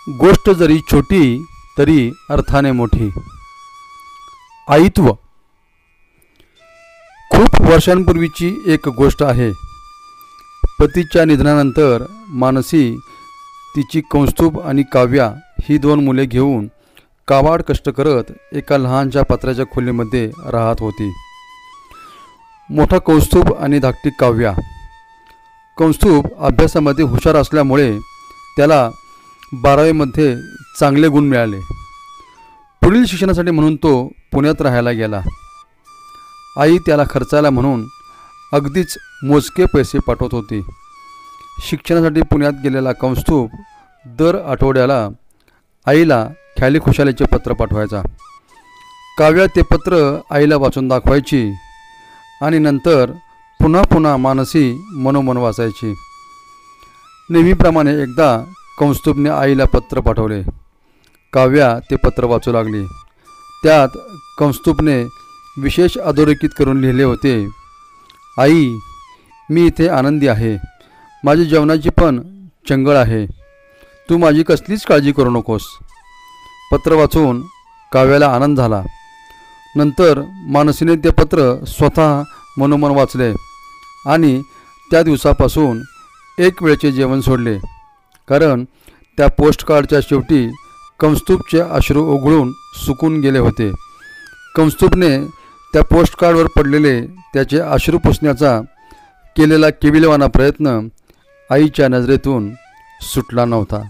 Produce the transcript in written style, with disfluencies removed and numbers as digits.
गोष्ट जरी छोटी तरी अर्थाने मोठी. आईत्व. खूप वर्षांपूर्वीची एक गोष्ट आहे. पतीच्या निधनानंतर मानसी तिची कौस्तुभ आणि काव्या ही दोन मुले घेऊन काबाड कष्ट करत एका लहानशा पत्र्याच्या खोलीमध्ये राहत होती. मोठा कौस्तुभ आणि धाकटी काव्या. कौस्तुभ अभ्यासामध्ये हुशार असल्यामुळे त्याला 12वीमध्ये चांगले गुण मिळाले. पुढील शिक्षणासाठी म्हणून तो पुण्यात राहायला गेला. आई त्याला खर्चायला म्हणून अगदीच मोजके पैसे पाठवत होती. शिक्षणासाठी पुण्यात गेलेला कौस्तुभ दर आठवड्याला आईला ख्याली खुशालीचे पत्र पाठवायचा. काव्या ते पत्र आईला वाचून दाखवायची आणि नंतर पुन्हा पुन्हा मानसी मनोमन वाचायची. नेहमीप्रमाणे एकदा कौस्तुभने आईला पत्र पाठवले. काव्या ते पत्र वाचू लागली. त्यात कौस्तुभने विशेष अधोरेखित करून लिहिले होते, आई, मी इथे आनंदी आहे. माझी जेवणाची पण चंगळ आहे. तू माझी कसलीच काळजी करू नकोस. पत्र वाचून काव्याला आनंद झाला. नंतर मानसीने ते पत्र स्वतः मनोमन वाचले आणि त्या दिवसापासून एक वेळचे जेवण सोडले. कारण त्या पोस्टकार्डच्या शेवटी कौस्तुभचे अश्रू ओघळून सुकून गेले होते. कौस्तुभने त्या पोस्टकार्डवर पडलेले त्याचे अश्रू पुसण्याचा केलेला केविलवाना प्रयत्न आईच्या नजरेतून सुटला नव्हता.